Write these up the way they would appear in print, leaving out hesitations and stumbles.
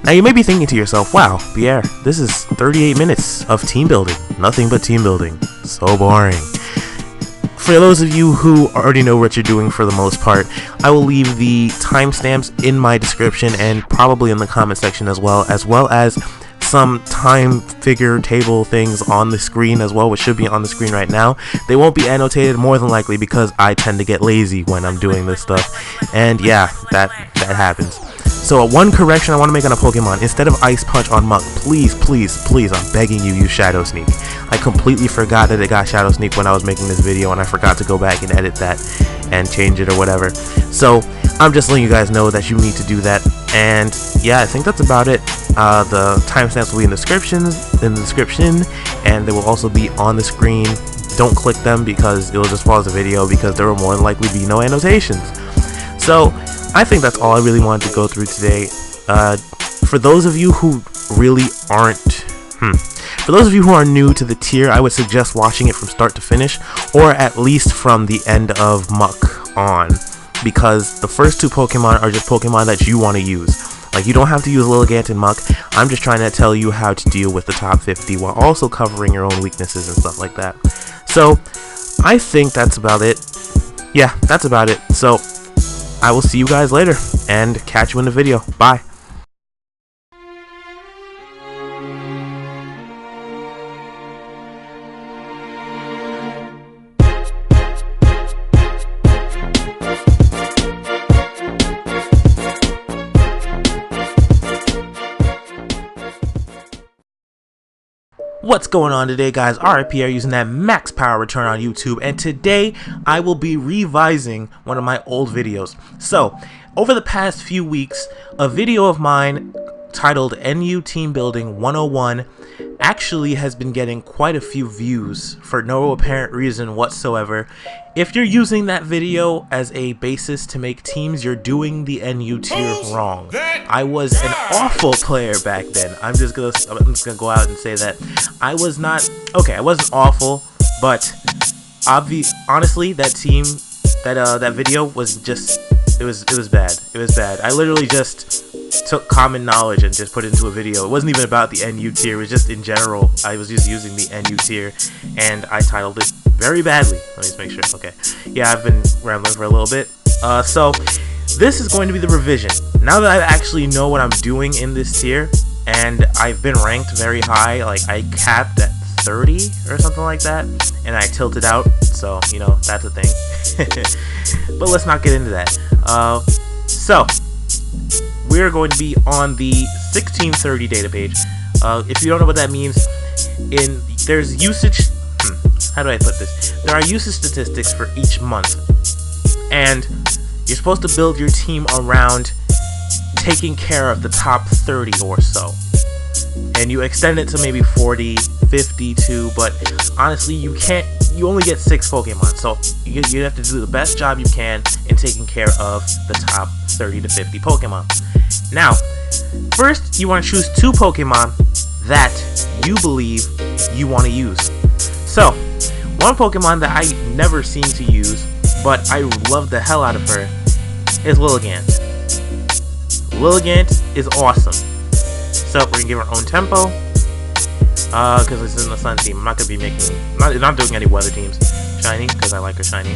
Now you may be thinking to yourself, wow, Pierre, this is 38 minutes of team building. Nothing but team building. So boring. For those of you who already know what you're doing for the most part, I will leave the timestamps in my description and probably in the comment section as well as some time figure table things on the screen as well, which should be on the screen right now. They won't be annotated, more than likely, because I tend to get lazy when I'm doing this stuff. And yeah, that happens. So one correction I want to make on a Pokemon: instead of Ice Punch on Muk, please, I'm begging you, use Shadow Sneak. I completely forgot that it got Shadow Sneak when I was making this video, and I forgot to go back and edit that and change it or whatever. So I'm just letting you guys know that you need to do that. And yeah, I think that's about it. The timestamps will be in the description, and they will also be on the screen. Don't click them because it will just pause the video, because there will more than likely be no annotations. So I think that's all I really wanted to go through today. For those of you who really aren't, for those of you who are new to the tier, I would suggest watching it from start to finish, or at least from the end of Muk on, because the first two Pokemon are just Pokemon that you want to use. Like, you don't have to use Lilligant and Muk. I'm just trying to tell you how to deal with the top 50 while also covering your own weaknesses and stuff like that. So I think that's about it. Yeah, that's about it. So I will see you guys later and catch you in the video. Bye. What's going on today, guys? R.I.Pierre using that max power return on YouTube, and today I will be revising one of my old videos. So, over the past few weeks, a video of mine titled NU Team Building 101 actually has been getting quite a few views for no apparent reason whatsoever. If you're using that video as a basis to make teams, you're doing the NU tier wrong. I was an awful player back then. I'm just gonna go out and say that I was not okay. I wasn't awful, but honestly, that team, that video was just it was bad. It was bad. I literally just took common knowledge and just put it into a video. It wasn't even about the NU tier. It was just in general. I was just using the NU tier, and I titled it very badly. Let me just make sure. Okay. Yeah, I've been rambling for a little bit. So this is going to be the revision. Now that I actually know what I'm doing in this tier, and I've been ranked very high, like I capped at 30 or something like that, and I tilted out, so you know, that's a thing. But let's not get into that. So we're going to be on the 1630 data page. If you don't know what that means, there's usage. How do I put this? There are usage statistics for each month, and you're supposed to build your team around taking care of the top 30 or so. And you extend it to maybe 40, 52, but honestly, you only get 6 Pokemon, so you have to do the best job you can in taking care of the top 30 to 50 Pokemon. Now, first, you want to choose 2 Pokemon that you believe you want to use. So, one Pokemon that I never seem to use, but I love the hell out of her, is Lilligant. Lilligant is awesome. So we're gonna give her own tempo, because this is in the Sun team. I'm not gonna be not doing any weather teams. Shiny, because I like her shiny.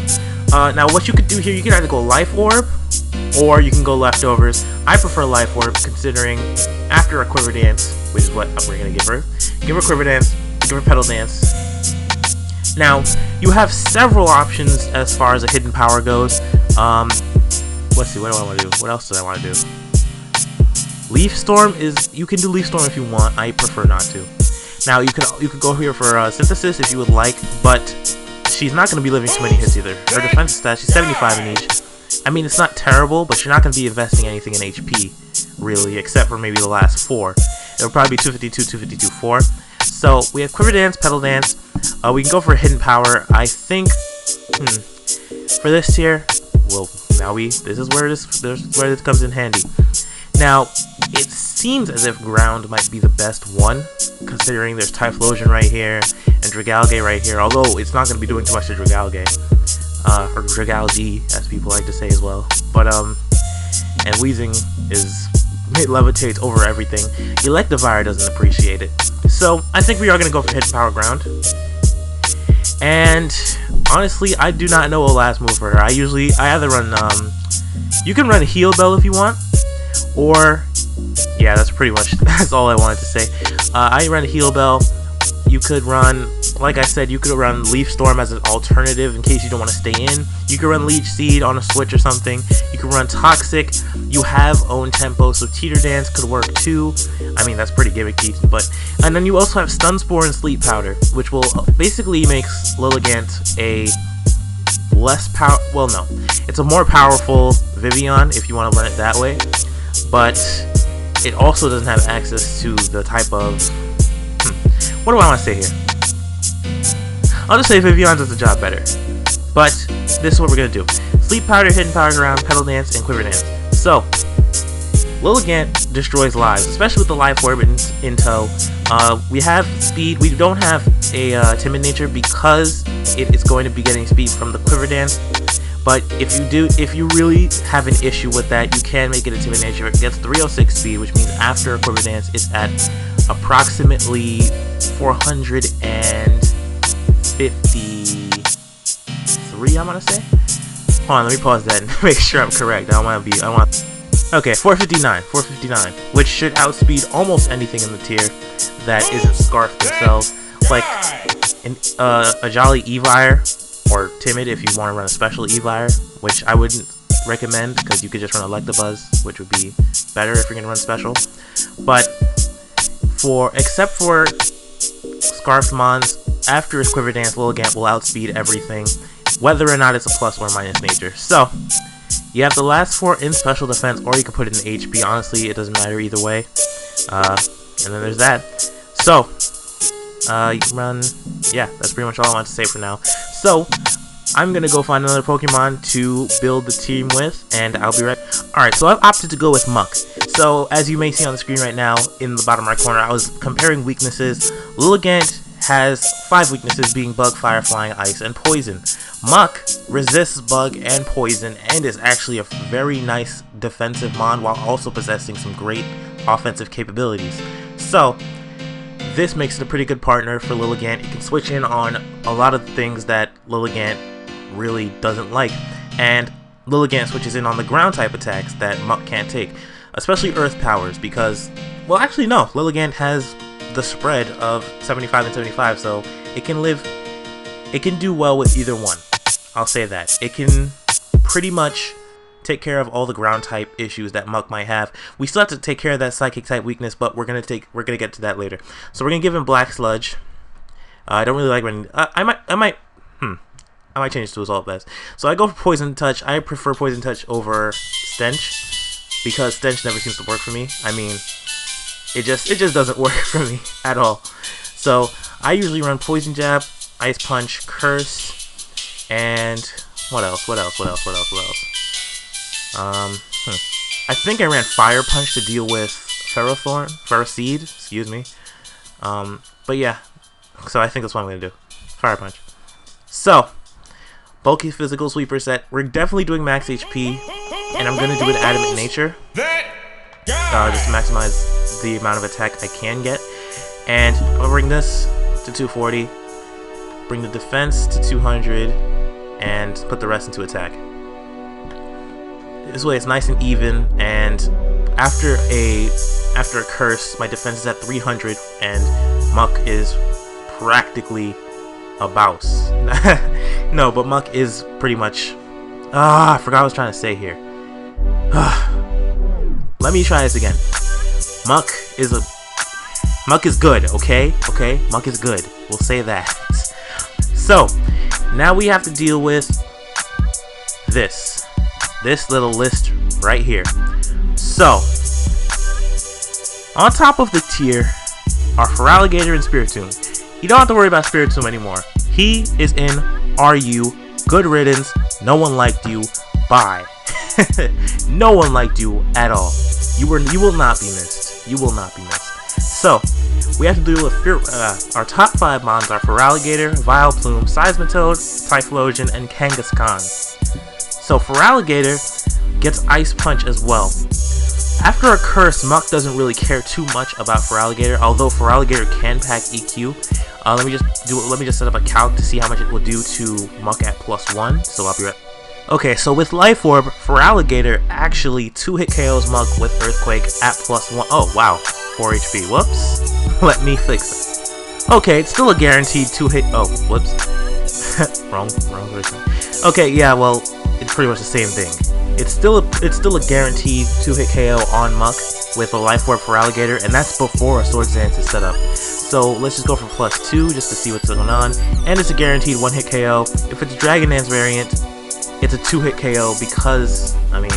Now what you could do here, you can either go Life Orb, or you can go Leftovers. I prefer Life Orb, considering after a Quiver Dance, which is what we're gonna give her Quiver Dance, give her Petal Dance. Now you have several options as far as a hidden power goes. Let's see, what do I want to do? What else do I want to do? Leaf Storm you can do Leaf Storm if you want. I prefer not to. Now you could go here for Synthesis if you would like, but she's not going to be living too many hits either. Her defense stats, she's 75 in each. I mean, it's not terrible, but you're not going to be investing anything in HP, really, except for maybe the last 4. It'll probably be 252, 252, 4. So we have Quiver Dance, Petal Dance. We can go for Hidden Power. I think for this tier, well, now this is where this comes in handy. Now, it seems as if Ground might be the best one, considering there's Typhlosion right here and Dragalge right here, although it's not going to be doing too much to Dragalge, or Dragalge, as people like to say as well. But, and Weezing is it levitates over everything. Electivire doesn't appreciate it. So I think we are going to go for Hidden Power Ground. And honestly, I do not know a last move for her. I either run, you can run Heal Bell if you want, or, yeah, that's all I wanted to say. I run Heal Bell. You could run, like I said, you could run Leaf Storm as an alternative in case you don't want to stay in. You could run Leech Seed on a switch or something. You could run Toxic. You have Own Tempo, so Teeter Dance could work too. I mean, that's pretty gimmicky, but... And then you also have Stun Spore and Sleep Powder, which will basically makes Lilligant a less power... Well, no. It's a more powerful Vivian if you want to run it that way, but it also doesn't have access to the type of... What do I want to say here? I'll just say Vivian does the job better. But this is what we're going to do. Sleep Powder, Hidden Power Ground, Petal Dance, and Quiver Dance. So, Lilligant destroys lives, especially with the Life Orb in tow. We have speed. We don't have a Timid Nature because it is going to be getting speed from the Quiver Dance. But if you really have an issue with that, you can make it a Timid Nature. It gets 306 speed, which means after a Quiver Dance, it's at approximately 453, I'm gonna say. Hold on, let me pause that and make sure I'm correct. Okay, 459, which should outspeed almost anything in the tier that isn't Scarf themselves, like a Jolly Evire or Timid if you want to run a special Evire, which I wouldn't recommend because you could just run Electabuzz, which would be better if you're gonna run special. But except for Scarfed Mons, after his Quiver Dance, Lilligant will outspeed everything, whether or not it's a plus or minus nature. So, you have the last 4 in special defense, or you can put it in HP. Honestly, it doesn't matter either way. And then there's that. So, you can run... Yeah, that's pretty much all I want to say for now. So, I'm going to go find another Pokemon to build the team with, and I'll be right... Alright, so I've opted to go with Muk. So, as you may see on the screen right now, in the bottom right corner, I was comparing weaknesses. Lilligant has 5 weaknesses, being Bug, Fire, Flying, Ice, and Poison. Muk resists Bug and Poison, and is actually a very nice defensive mon, while also possessing some great offensive capabilities. So, this makes it a pretty good partner for Lilligant. It can switch in on a lot of the things that Lilligant really doesn't like, and Lilligant switches in on the ground type attacks that Muk can't take, especially Earth powers, because, well, actually no, Lilligant has the spread of 75 and 75, so it can do well with either one. I'll say that. It can pretty much take care of all the ground type issues that Muk might have. We still have to take care of that psychic type weakness, but we're gonna get to that later. So we're gonna give him Black Sludge. I don't really like when I might change to Assault Vest. So I go for Poison Touch. I prefer Poison Touch over Stench because Stench never seems to work for me. I mean, it just doesn't work for me at all. So I usually run Poison Jab, Ice Punch, Curse, and what else? I think I ran Fire Punch to deal with Ferroseed, excuse me. But yeah, so I think that's what I'm gonna do. Fire Punch. So, bulky physical sweeper set. We're definitely doing max HP, and I'm gonna do it Adamant Nature, just to maximize the amount of attack I can get. And I'll bring this to 240, bring the defense to 200, and put the rest into attack. This way it's nice and even, and after a curse, my defense is at 300, and Muk is practically a bouse. No, but Muk is pretty much... I forgot what I was trying to say here. Let me try this again. Muk is good, okay? Okay? Muk is good. We'll say that. So, now we have to deal with this little list right here. So, on top of the tier are Feraligatr and Spiritomb. You don't have to worry about Spiritomb anymore. He is in RU. Good riddance. No one liked you. Bye. No one liked you at all. You will not be missed. You will not be missed. So, we have to deal with our top 5 mons are Feraligatr, Vileplume, Seismitoad, Typhlosion, and Kangaskhan. So Feraligatr gets Ice Punch as well. After a curse, Muk doesn't really care too much about Feraligatr, although Feraligatr can pack EQ. Let me just set up a calc to see how much it will do to Muk at +1. So I'll be right. Okay, so with Life Orb, Feraligatr actually 2-hit KOs Muk with Earthquake at +1. Oh wow, 4 HP. Whoops. Let me fix it. Okay, it's still a guaranteed 2-hit. Oh, whoops. wrong person. Okay, yeah, well, it's pretty much the same thing. It's still a guaranteed 2-hit KO on Muk with a Life Orb Feraligatr, and that's before a Swords Dance is set up. So let's just go for +2 just to see what's going on. And it's a guaranteed 1-hit KO. If it's Dragon Dance variant, it's a 2-hit KO because I mean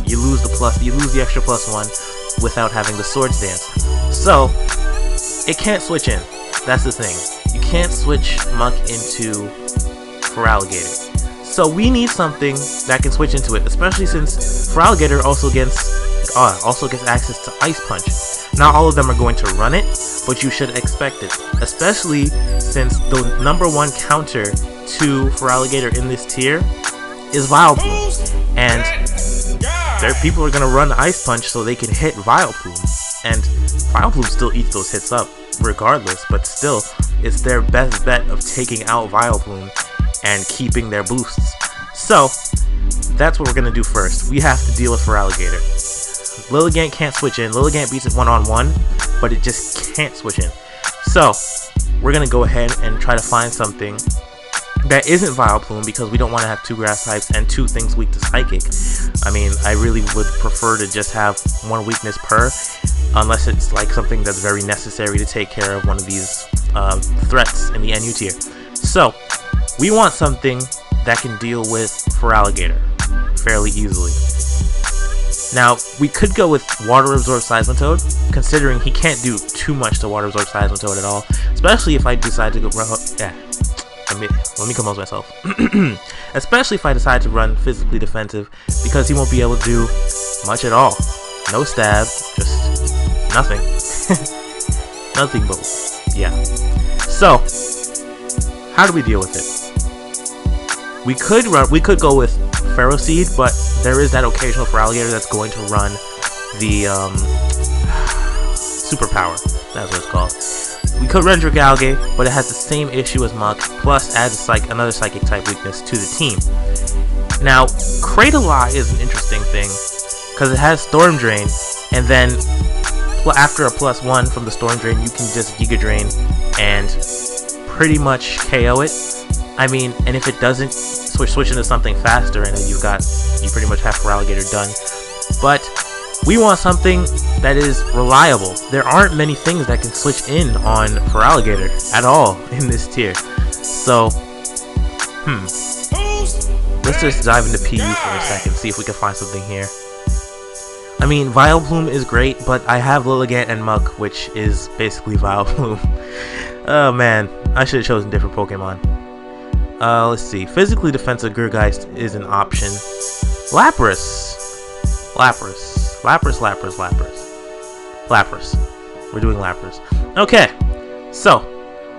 you lose the extra +1 without having the Swords Dance. So it can't switch in. That's the thing. You can't switch Muk into Feraligatr. So we need something that can switch into it, especially since Feraligatr also gets access to Ice Punch. Not all of them are going to run it, but you should expect it, especially since the #1 counter to Feraligatr in this tier is Vileplume, and people are going to run Ice Punch so they can hit Vileplume, and Vileplume still eats those hits up regardless, but still, it's their best bet of taking out Vileplume and keeping their boosts. So that's what we're gonna do first. We have to deal with Feraligatr. Lilligant can't switch in. Lilligant beats it 1-on-1, but it just can't switch in. So we're gonna go ahead and try to find something that isn't Vileplume, because we don't want to have 2 grass types and 2 things weak to Psychic. I mean, I really would prefer to just have 1 weakness per, unless it's like something that's very necessary to take care of one of these threats in the NU tier. So we want something that can deal with Feraligatr fairly easily. Now, we could go with Water Absorb Seismitoad, considering he can't do too much to Water Absorb Seismitoad at all, especially if I decide to go let me compose myself. Especially if I decide to run physically defensive, because he won't be able to do much at all. No stab, just nothing. Nothing but, yeah. So, how do we deal with it? We could go with Ferroseed, but there is that occasional Feraligatr that's going to run the Superpower. That's what it's called. We could run Dragalge, but it has the same issue as Muk, plus adds another Psychic type weakness to the team. Now, Cradle-Eye is an interesting thing, because it has Storm Drain, and then after a +1 from the Storm Drain, you can just Giga Drain and pretty much KO it. I mean, and if it doesn't, switch into something faster, and then you pretty much have Feraligatr done. But we want something that is reliable. There aren't many things that can switch in on Feraligatr at all in this tier. So, let's just dive into PU for a second, see if we can find something here. I mean, Vileplume is great, but I have Lilligant and Muk, which is basically Vileplume. Oh man, I should have chosen different Pokemon. Let's see. Physically defensive Gurgeist is an option. Lapras. We're doing Lapras. Okay. So,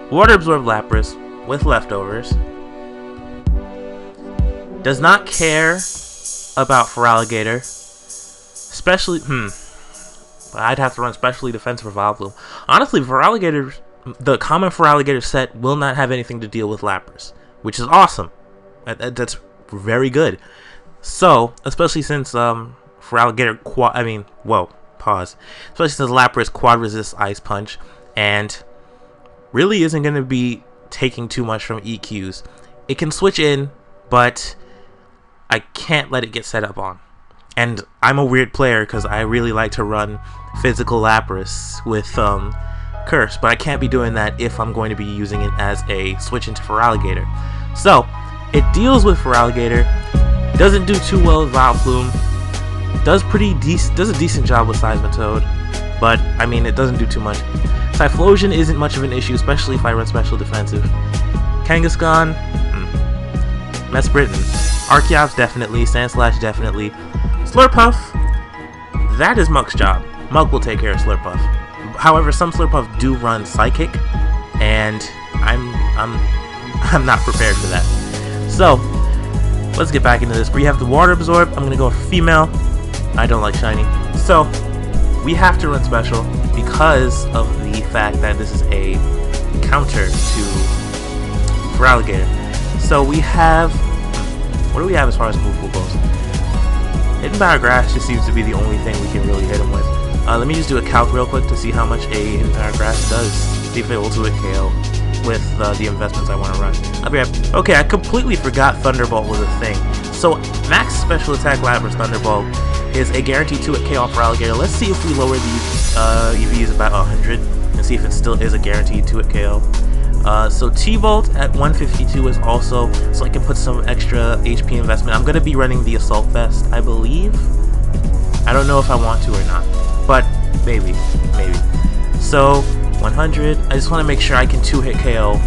Water Absorb Lapras with leftovers. Does not care about Feraligatr. Especially, I'd have to run specially defensive for Vileplume. Honestly, the common Feraligatr set will not have anything to deal with Lapras, which is awesome. That's very good. So, especially since Feraligatr especially since Lapras quad resists Ice Punch and really isn't going to be taking too much from EQs. It can switch in, but I can't let it get set up on. And I'm a weird player because I really like to run physical Lapras with Curse, but I can't be doing that if I'm going to be using it as a switch into Feraligatr. So, it deals with Feraligatr, doesn't do too well with Vileplume, does a decent job with Seismitoad, but I mean, it doesn't do too much. Typhlosion isn't much of an issue, especially if I run special defensive. Kangaskhan, Mesprit, Archeops definitely, Sandslash definitely. Slurpuff, that is Muk's job. Muk will take care of Slurpuff. However, some Slurpuff do run Psychic, and I'm not prepared for that. So, let's get back into this. We have the Water Absorb. I'm gonna go for female. I don't like shiny. So we have to run special because of the fact that this is a counter to Feraligatr. So we have, what do we have as far as move pool goes? Hidden Power Grass just seems to be the only thing we can really hit him with. Let me just do a calc real quick to see how much a Hidden Power Grass does. See if it will do a KO with the investments I want to run. I'll be right. Okay, I completely forgot Thunderbolt was a thing. So max special attack Lapras Thunderbolt is a guaranteed 2-hit KO for Alligator. Let's see if we lower these EVs about 100 and see if it still is a guaranteed 2-hit KO. So T-Bolt at 152 is also, so I can put some extra HP investment. I'm going to be running the Assault Vest, I believe. I don't know if I want to or not, but maybe. So 100, I just want to make sure I can 2-hit KO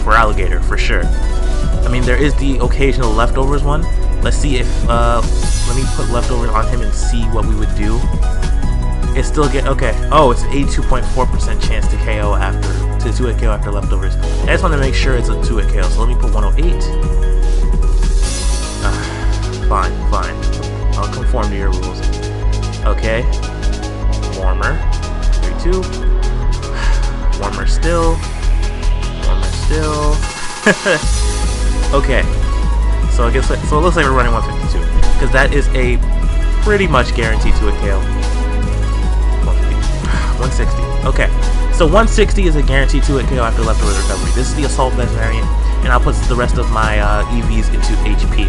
for Alligator for sure. I mean, there is the occasional Leftovers one. Let's see if, let me put Leftovers on him and see what we would do. It still get, okay. Oh, it's an 82.4% chance to KO after, to 2-hit KO after Leftovers. I just want to make sure it's a 2-hit KO, so let me put 108. Fine. I'll conform to your rules. Okay. Warmer. 32. Warmer still. Okay. So I guess so. It looks like we're running 152 because that is a pretty much guaranteed to a KO. 160. Okay. So 160 is a guaranteed to a KO after Leftovers recovery. This is the Assault Vest variant, and I'll put the rest of my EVs into HP,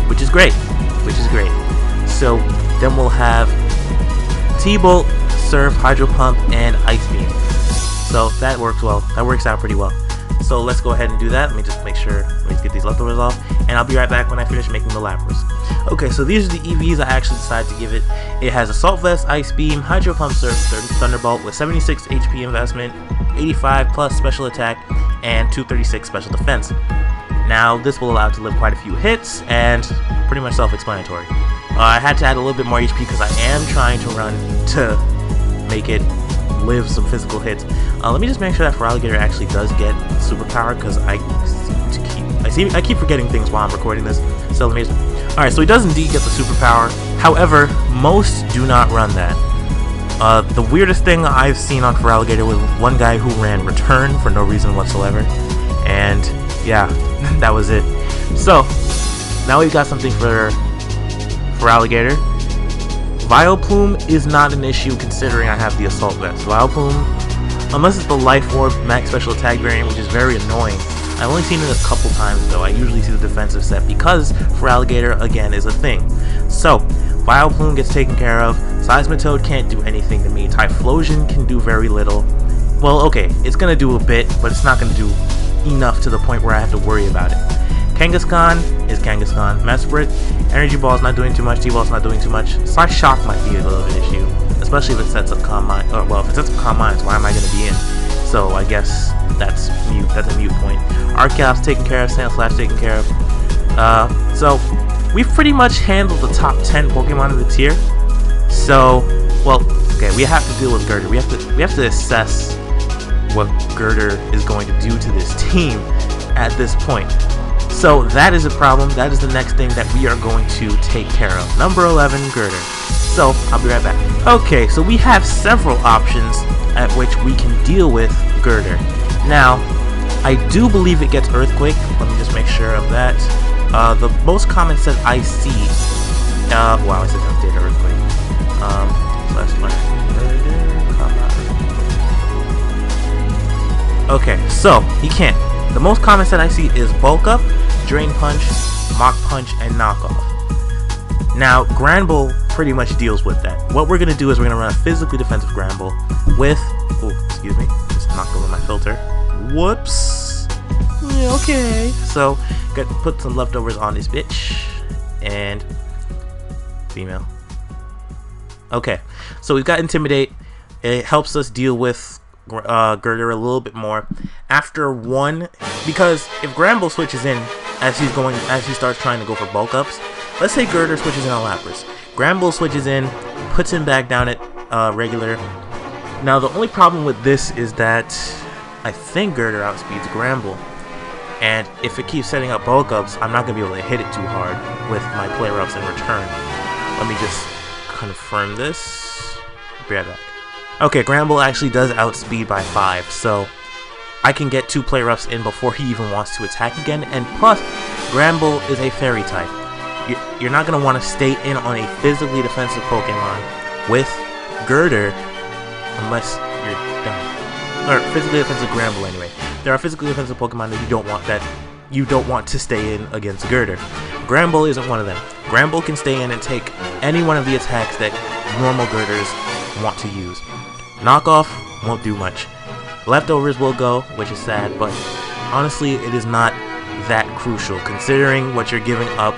which is great. So then we'll have T-Bolt, Surf, Hydro Pump, and Ice Beam. So that works well. That works out pretty well. So let's go ahead and do that. Let me just make sure, let me just get these Leftovers off, and I'll be right back when I finish making the Lapras. Okay, so these are the EVs I actually decided to give it. It has Assault Vest, Ice Beam, Hydro Pump, Surf, Thunderbolt with 76 HP investment, 85 plus special attack, and 236 special defense. Now, this will allow it to live quite a few hits, and pretty much self-explanatory. I had to add a little bit more HP because I am trying to run to make it live some physical hits. Let me just make sure that Feraligatr actually does get superpower because I keep forgetting things while I'm recording this. So let me just, alright, so he does indeed get the superpower. However, most do not run that. The weirdest thing I've seen on Feraligatr was one guy who ran Return for no reason whatsoever, and yeah, that was it. So now we've got something for Feraligatr. Vileplume is not an issue considering I have the Assault Vest. Vileplume, unless it's the Life Orb max special attack variant, which is very annoying. I've only seen it a couple times though. I usually see the defensive set because Feraligatr again is a thing. So Vileplume gets taken care of. Seismitoad can't do anything to me. Typhlosion can do very little. Well, okay, it's gonna do a bit, but it's not gonna do enough to the point where I have to worry about it. Kangaskhan is Kangaskhan. Mesprit, Energy Ball's not doing too much, T-Ball's not doing too much. Psy Shock might be a little bit of an issue, especially if it sets up Calm Mind. Or, well, if it sets up Calm Minds, why am I going to be in? So I guess that's a mute point. Archeop's taken care of, Sandslash taken care of. So we've pretty much handled the top 10 Pokemon of the tier. So, well, okay, we have to deal with Girder. We have to assess what Girder is going to do to this team at this point. So that is a problem. That is the next thing that we are going to take care of. Number 11, Girder. So I'll be right back. Okay, so we have several options at which we can deal with Girder. Now, I do believe it gets Earthquake. Let me just make sure of that. The most common set I see. Wow, I said data Earthquake. Okay, so he can't. The most common set I see is Bulk Up, Drain Punch, Mach Punch, and Knockoff. Now, Granbull pretty much deals with that. What we're going to do is we're going to run a physically defensive Granbull with... Oh, excuse me. Just knocked over my filter. Whoops. Yeah, okay. So, got to put some Leftovers on this bitch. And... female. Okay. So, we've got Intimidate. It helps us deal with... Girder a little bit more after one, because if Granbull switches in as he starts trying to go for bulk ups, let's say Girder switches in on Lapras, Granbull switches in, puts him back down at regular. Now the only problem with this is that I think Girder outspeeds Granbull, and if it keeps setting up bulk ups, I'm not gonna be able to hit it too hard with my player ups in return. Let me just confirm this. Be right back. Okay, Gramble actually does outspeed by 5, so I can get 2 play roughs in before he even wants to attack again, and plus, Gramble is a fairy type. You're not going to want to stay in on a physically defensive Pokemon with Girder unless you're done. Or physically defensive Gramble anyway. There are physically defensive Pokemon that you don't want to stay in against Girder. Gramble isn't one of them. Gramble can stay in and take any one of the attacks that normal Girders want to use. Knockoff won't do much. Leftovers will go, which is sad, but honestly it is not that crucial considering what you're giving up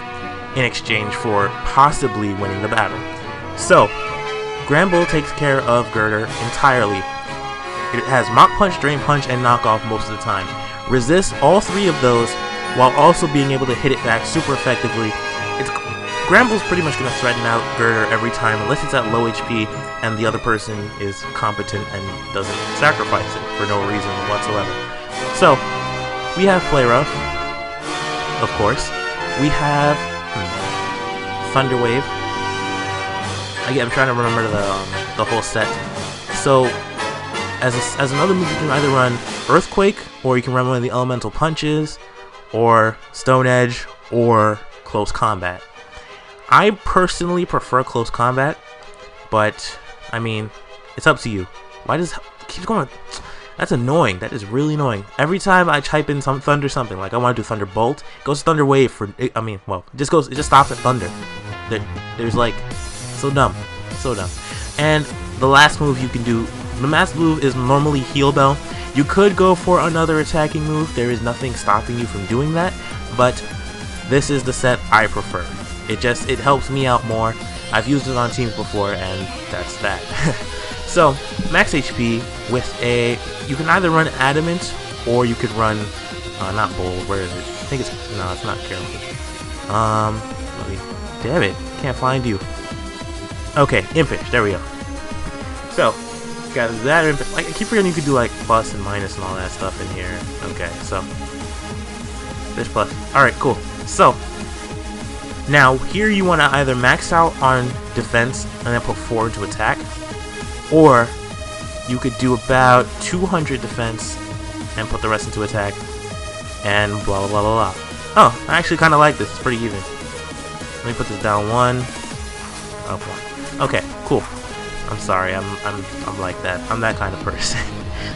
in exchange for possibly winning the battle. So, Gramble takes care of Girder entirely. It has Mach Punch, Drain Punch, and Knockoff most of the time. Resists all 3 of those while also being able to hit it back super effectively. Gramble's pretty much going to threaten out Girder every time unless it's at low HP and the other person is competent and doesn't sacrifice it for no reason whatsoever. So, we have Play Rough, of course. We have Thunder Wave. Again, I'm trying to remember the whole set. So, as another move, you can either run Earthquake, or you can run one of the Elemental Punches, or Stone Edge, or Close Combat. I personally prefer Close Combat, but I mean, it's up to you. Why does it keep going? That's annoying. That is really annoying. Every time I type in some Thunder something, like I want to do Thunderbolt, it goes Thunder Wave for. I mean, well, it just stops at Thunder. There's like, so dumb, so dumb. And the last move you can do, the last move is normally Heal Bell. You could go for another attacking move. There is nothing stopping you from doing that, but this is the set I prefer. It helps me out more. I've used it on teams before, and that's that. So, max HP with you can either run Adamant, or you could run, not Bold, where is it? I think no, it's not Carolyn. Damn it, can't find you. Okay, Impish, there we go. So, got that Impish. Like, I keep forgetting you could do like plus and minus and all that stuff in here. Okay, so, Fish plus. Alright, cool. So, now, here you want to either max out on defense and then put 4 into attack, or you could do about 200 defense and put the rest into attack, and blah blah blah blah. Oh, I actually kind of like this. It's pretty even. Let me put this down 1. Oh, 1. Okay, cool. I'm sorry. I'm like that. I'm that kind of person.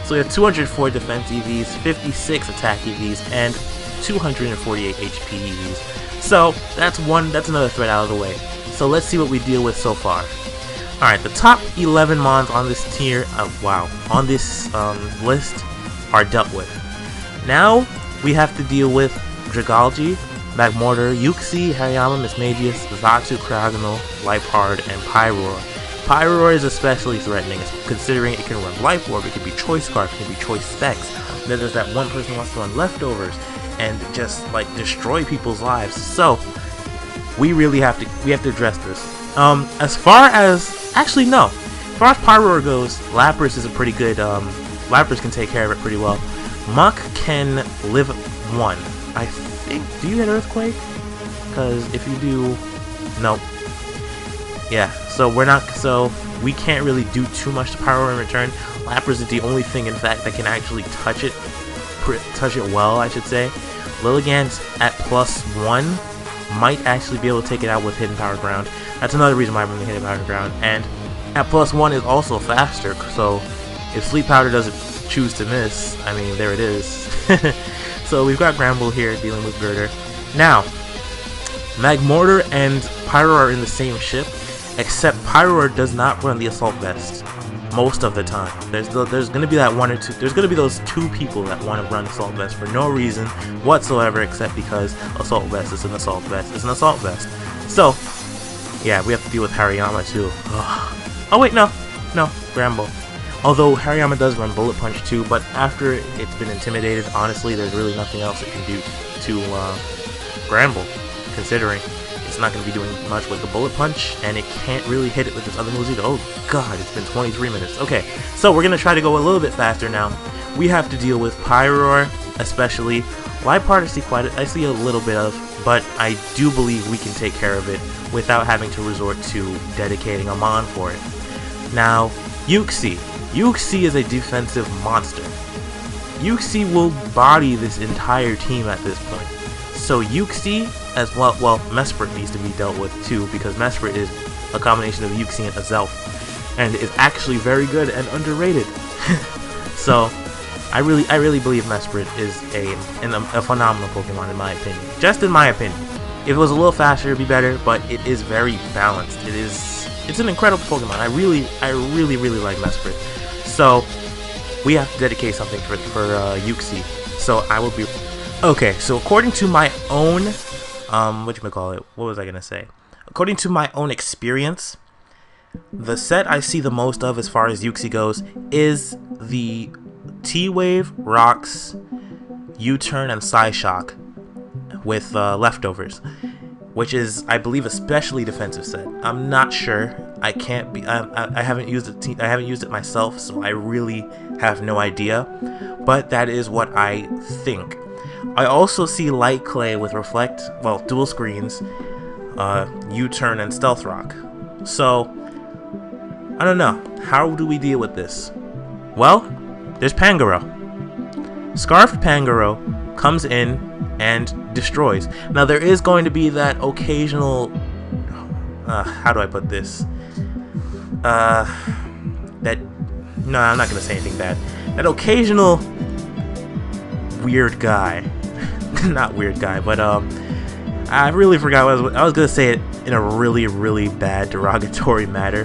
So we have 204 defense EVs, 56 attack EVs, and 248 HP EVs. So that's another threat out of the way. So let's see what we deal with so far. Alright, the top 11 mons on this tier, on this list are dealt with. Now we have to deal with Dragalge, Magmortar, Uxie, Hariyama, Mismagius, Xatu, Cryogonal, Liepard, and Pyroar. Pyroar is especially threatening, considering it can run Life Orb, it can be Choice Scarf, it can be Choice Specs. Then there's that one person who wants to run Leftovers and just like destroy people's lives. So we really have to address this. As far as Pyroar goes, Lapras is a pretty good. Lapras can take care of it pretty well. Muk can live 1. I think. Do you hit Earthquake? Because if you do, nope. Yeah. So we can't really do too much to Pyroar in return. Lapras is the only thing, in fact, that can actually touch it well, I should say. Lilligant at +1 might actually be able to take it out with Hidden Power Ground. That's another reason why I'm going to Hidden Power Ground. And at +1 is also faster, so if Sleep Powder doesn't choose to miss, I mean, there it is. So we've got Gramble here dealing with Girder. Now, Magmortar and Pyroar are in the same ship, except Pyroar does not run the Assault Vest most of the time. There's going to be that one or two. There's going to be those 2 people that want to run Assault Vest for no reason whatsoever, except because Assault Vest is an Assault Vest. It's an Assault Vest. So, yeah, we have to deal with Hariyama too. Ugh. Oh wait, no, Gramble. Although Hariyama does run Bullet Punch too, but after it's been intimidated, honestly, there's really nothing else it can do to Gramble, considering it's not going to be doing much with the Bullet Punch, and it can't really hit it with its other moves either. Oh god, it's been 23 minutes. Okay, so we're going to try to go a little bit faster now. We have to deal with Pyroar, especially Liepard I see a little bit of, but I do believe we can take care of it without having to resort to dedicating a Mon for it. Now, Uxie. Uxie is a defensive monster. Uxie will body this entire team at this point. So Uxie, as well, Mesprit needs to be dealt with too, because Mesprit is a combination of Uxie and Azelf, and is actually very good and underrated. So, I really believe Mesprit is a phenomenal Pokemon in my opinion. Just in my opinion. If it was a little faster, it'd be better, but it is very balanced. It's an incredible Pokemon. I really like Mesprit. So, we have to dedicate something for Uxie. So I will be... Okay, so according to my own... whatchamacallit? What was I going to say? According to my own experience, the set I see the most of as far as Uxie goes is the T-Wave, Rocks, U-Turn, and Psyshock with leftovers, which is, I believe, a specially defensive set. I'm not sure. I can't be. I haven't used it. I haven't used it myself, so I really have no idea. But that is what I think. I also see Light Clay with Reflect, well, dual screens, U-Turn, and Stealth Rock. So I don't know. How do we deal with this? Well, there's Pangoro. Scarfed Pangoro comes in and destroys. Now there is going to be that occasional how do I put this? No, I'm not gonna say anything bad. That occasional weird guy, not weird guy, but I really forgot what I was gonna say it in a really bad derogatory manner,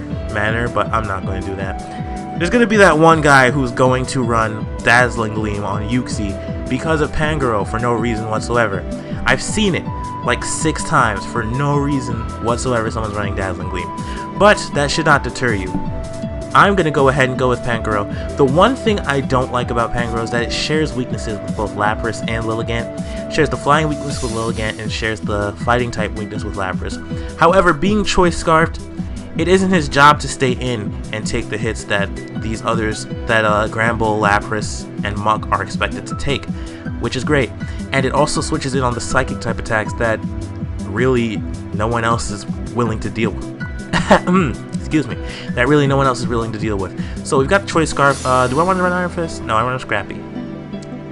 but I'm not going to do that. There's gonna be that one guy who's going to run Dazzling Gleam on Uxie because of Pangoro for no reason whatsoever. I've seen it like 6 times for no reason whatsoever. Someone's running Dazzling Gleam, but that should not deter you. I'm gonna go ahead and go with Pangoro. The one thing I don't like about Pangoro is that it shares weaknesses with both Lapras and Lilligant. It shares the flying weakness with Lilligant and shares the fighting type weakness with Lapras. However, being choice scarfed, it isn't his job to stay in and take the hits that these others, that Granbull, Lapras, and Muk are expected to take, which is great. And it also switches in on the psychic type attacks that really no one else is willing to deal with. Excuse me. That really no one else is willing to deal with. So we've got Choice Scarf. Do I want to run Iron Fist? No, I want to run Scrappy.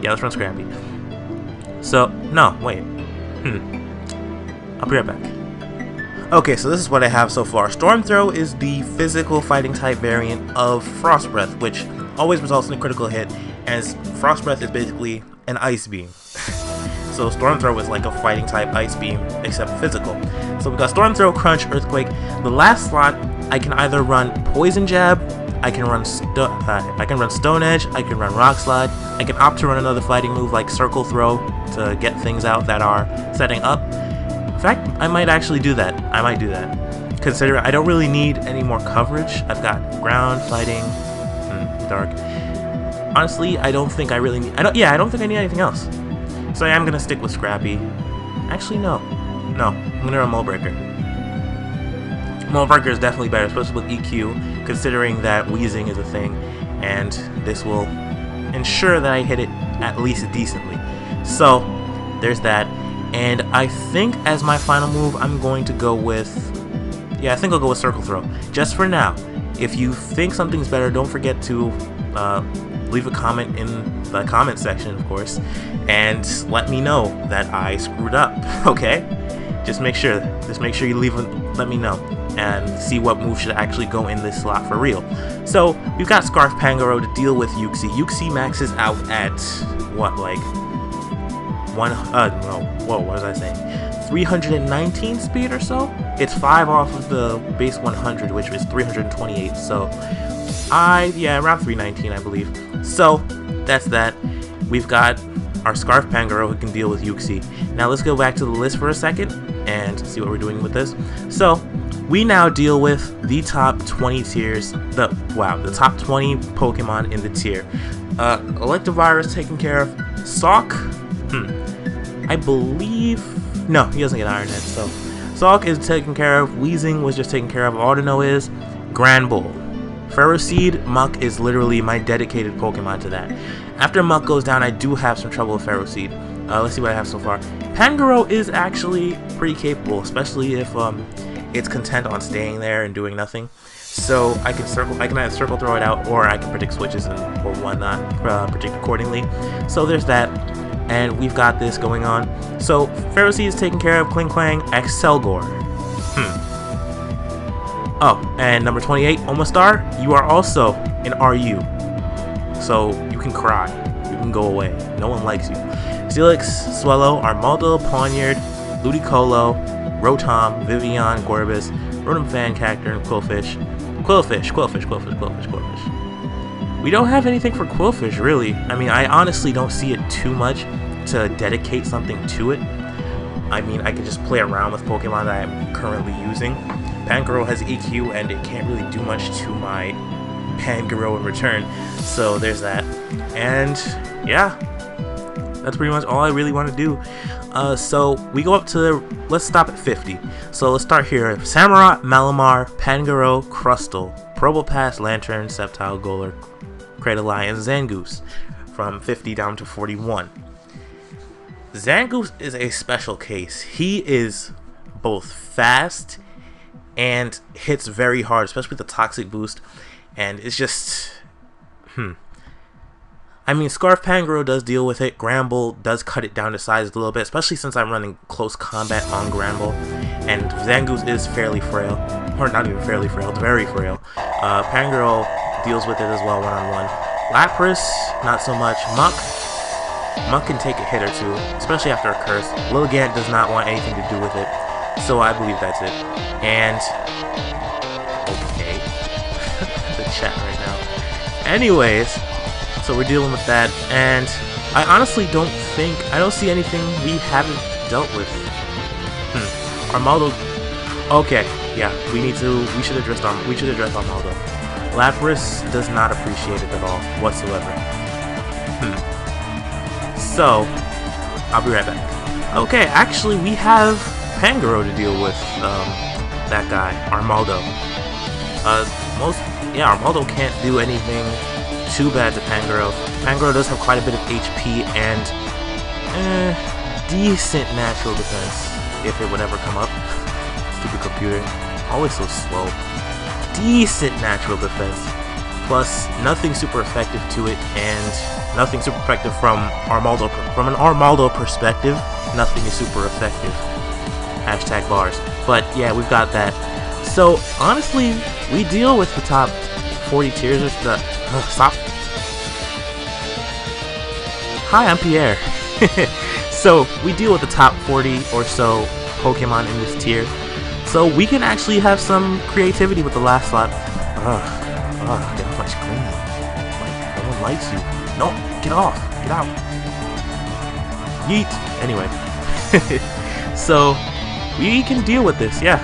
Yeah, let's run Scrappy. So, no, wait. I'll be right back. Okay, so this is what I have so far. Storm Throw is the physical fighting type variant of Frost Breath, which always results in a critical hit, as Frost Breath is basically an Ice Beam. So Storm Throw is like a fighting type Ice Beam, except physical. So we've got Storm Throw, Crunch, Earthquake. The last slot, I can either run Poison Jab, I can run Stone Edge, I can run Rock Slide, I can opt to run another fighting move like Circle Throw to get things out that are setting up. In fact, I might actually do that. I might do that. Considering I don't really need any more coverage. I've got Ground, Fighting, Dark. Honestly, I don't think I really need... I don't think I need anything else. So I am going to stick with Scrappy. Actually, no. No, I'm going to run Molebreaker. Molebreaker is definitely better, especially with EQ, considering that Wheezing is a thing, and this will ensure that I hit it at least decently. So, there's that. And I think as my final move, I'm going to go with... Yeah, I think I'll go with Circle Throw. Just for now. If you think something's better, don't forget to leave a comment in the comment section, of course, and let me know that I screwed up, okay? Just make sure you let me know and see what move should actually go in this slot for real. So we've got Scarf Pangoro to deal with Uxie. Uxie maxes out at what, like what was I saying? 319 speed or so? It's 5 off of the base 100, which is 328. So around 319, I believe. So that's that. We've got our Scarf Pangoro who can deal with Uxie. Now let's go back to the list for a second and see what we're doing with this. So we now deal with the top 20 tiers, the top 20 Pokemon in the tier. Electivire taken care of. Sawk, I believe, no, he doesn't get Iron Head, so Sawk is taken care of. Wheezing was just taken care of. Audino is. Granbull. Ferroseed, Muk is literally my dedicated Pokemon to that. After Muk goes down, I do have some trouble with Ferroseed. Let's see what I have so far. Pangoro is actually pretty capable, especially if it's content on staying there and doing nothing. So I can either circle throw it out, or I can predict switches or whatnot, predict accordingly. So there's that, and we've got this going on. So Pharisee is taken care of. Kling Quang, Excelgor. Oh, and number 28, Omastar, you are also an RU. So you can cry. You can go away. No one likes you. Steelix, Swellow, Armaldo, Pawniard, Ludicolo, Rotom, Vivian, Gorbis, Rotom Fan, Cacturn, and Quillfish. Quillfish. We don't have anything for Quillfish, really. I mean, I honestly don't see it too much to dedicate something to it. I mean, I can just play around with Pokemon that I'm currently using. Pangoro has EQ, and it can't really do much to my Pangoro in return. So there's that. And yeah, that's pretty much all I really want to do. So we go up to, let's stop at 50. So let's start here. Samurott, Malamar, Pangoro, Crustle, Probopass, Lantern, Sceptile, Golurk, Cradle and Zangoose from 50 down to 41. Zangoose is a special case. He is both fast and hits very hard, especially with the Toxic boost. And it's just, I mean, Scarf Pangoro does deal with it. Gramble does cut it down to size a little bit, especially since I'm running close combat on Gramble. And Zangoose is fairly frail. Or not even fairly frail, it's very frail. Pangoro deals with it as well one-on-one. Lapras, not so much. Muk can take a hit or two, especially after a curse. Lilligant does not want anything to do with it, so I believe that's it. And okay, the chat right now. Anyways, so we're dealing with that, and I honestly I don't see anything we haven't dealt with. Armaldo. Okay, yeah, we should address Armaldo. Lapras does not appreciate it at all whatsoever. So I'll be right back. Okay, actually we have Pangoro to deal with. That guy, Armaldo. Armaldo can't do anything too bad to Pangoro. Pangoro does have quite a bit of HP and decent natural defense, if it would ever come up. Stupid computer, always so slow. Decent natural defense, plus nothing super effective to it, and nothing super effective from Armaldo. From an Armaldo perspective, nothing is super effective. Hashtag bars. But yeah, we've got that. So honestly, we deal with the top 40 tiers. Stop. Hi, I'm Pierre. So we deal with the top 40 or so Pokemon in this tier. So we can actually have some creativity with the last slot. Get off my screen. Like, no one likes you. No, get off. Get out. Yeet. Anyway. So we can deal with this, yeah.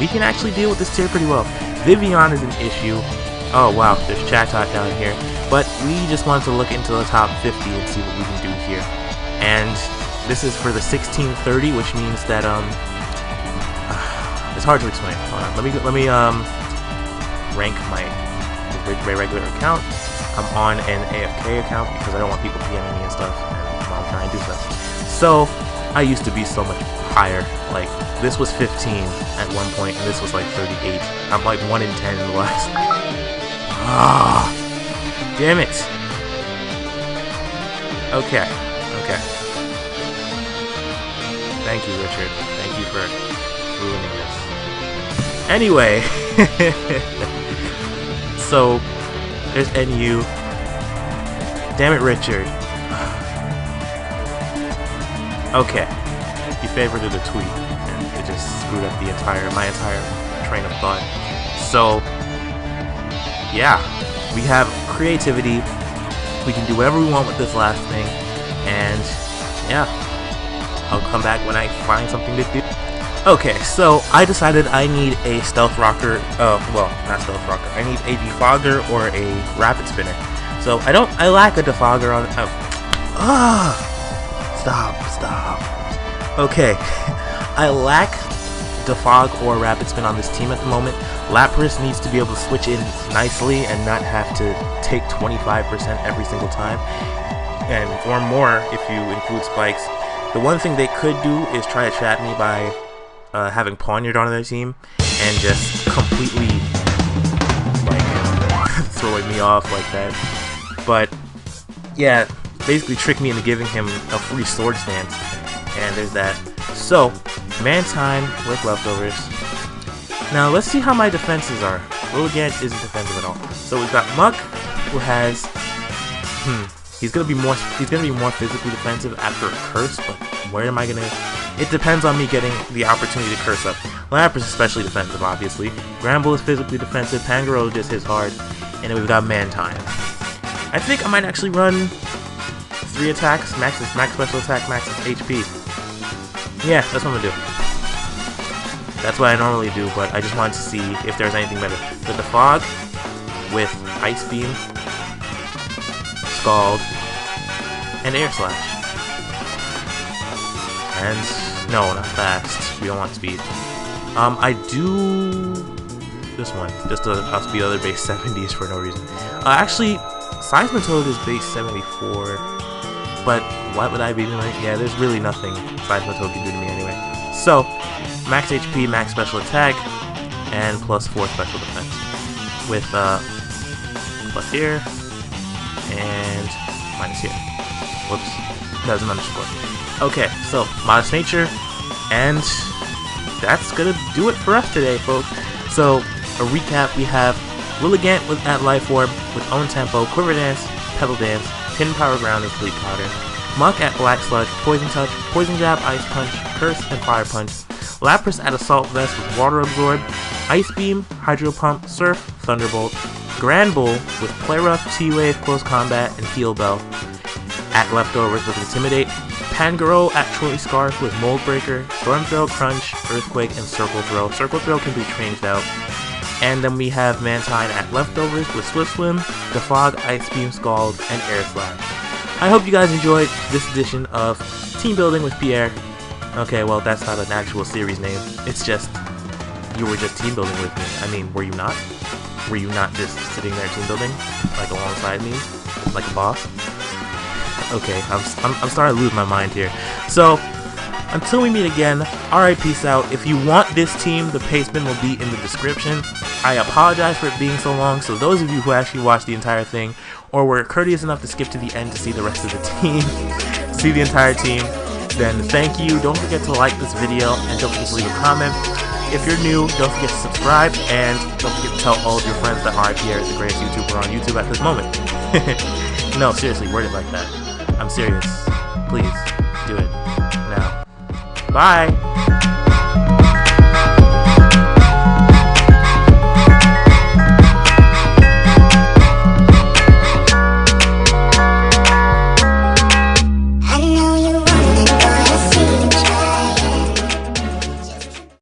We can actually deal with this tier pretty well. Vivian is an issue. Oh wow, there's Chatot down here. But we just wanted to look into the top 50 and see what we can do here. And this is for the 1630, which means that it's hard to explain. Hold on. Let me rank my regular account. I'm on an AFK account because I don't want people PMing me and stuff, and while I'm trying to do stuff. So I used to be so much higher. Like, this was 15 at one point, and this was like 38. I'm like 1 in 10 in the last. Damn it. Okay. Thank you, Richard. Thank you for ruining this. Anyway, so there's NU. Damn it, Richard. Okay, he favorited a tweet, and it just screwed up my entire train of thought. So yeah, we have creativity. We can do whatever we want with this last thing, and yeah, I'll come back when I find something to do. Okay, so I decided I need a Stealth Rocker, well, not Stealth Rocker, I need a Defogger or a Rapid Spinner. So I lack a Defogger on, stop. Okay, I lack Defog or Rapid Spin on this team at the moment. Lapras needs to be able to switch in nicely and not have to take 25% every single time. and or more if you include spikes. The one thing they could do is try to trap me by having Pawniard on their team and just completely like throwing me off like that. But yeah, basically trick me into giving him a free sword stance, and there's that. So man time with leftovers. Now let's see how my defenses are. Lilligant isn't defensive at all. So we've got Muk, who has he's gonna be more physically defensive after a curse, but where am I gonna? It depends on me getting the opportunity to curse up. Lapras is especially defensive, obviously. Granbull is physically defensive. Pangoro just hits hard, and then we've got Mantine. I think I might actually run 3 attacks, max special attack, max HP. Yeah, that's what I'm gonna do. That's what I normally do, but I just wanted to see if there's anything better. The Fog with Ice Beam, Scald, and Air Slash. And no, not fast. We don't want speed. I do this one just to outspeed other base 70s for no reason. Actually, Seismitoad is base 74, but what would I be doing? Yeah, there's really nothing Seismitoad can do to me anyway. So, max HP, max special attack, and plus 4 special defense. With plus here, and minus here. Whoops, that's an underscore. Okay, so Modest Nature, and that's gonna do it for us today, folks. So, a recap, we have Lilligant at Life Orb with Own Tempo, Quiver Dance, Pebble Dance, Pin Power Ground, and Sleep Powder. Muk at Black Sludge, Poison Touch, Poison Jab, Ice Punch, Curse, and Fire Punch. Lapras at Assault Vest with Water Absorb, Ice Beam, Hydro Pump, Surf, Thunderbolt. Granbull with Play Rough, T-Wave, Close Combat, and Heal Bell. At Leftovers with Intimidate. Pangoro at Choice Scarf with Mold Breaker, Storm Throw, Crunch, Earthquake, and Circle Throw. Circle Throw can be changed out. And then we have Mantine at Leftovers with Swift Swim, Defog, Ice Beam, Scald, and Air Slash. I hope you guys enjoyed this edition of Team Building with Pierre. Okay, well, that's not an actual series name. It's just, you were just team building with me. I mean, were you not? Were you not just sitting there team building, like alongside me, like a boss? Okay, I'm starting to lose my mind here. So, until we meet again, alright, peace out. If you want this team, the pastebin will be in the description. I apologize for it being so long, so those of you who actually watched the entire thing, or were courteous enough to skip to the end to see the rest of the team, see the entire team, then thank you. Don't forget to like this video, and don't forget to leave a comment. If you're new, don't forget to subscribe, and don't forget to tell all of your friends that R.I.Pierre is the greatest YouTuber on YouTube at this moment. No, seriously, word it like that. I'm serious. Please, do it now. Bye!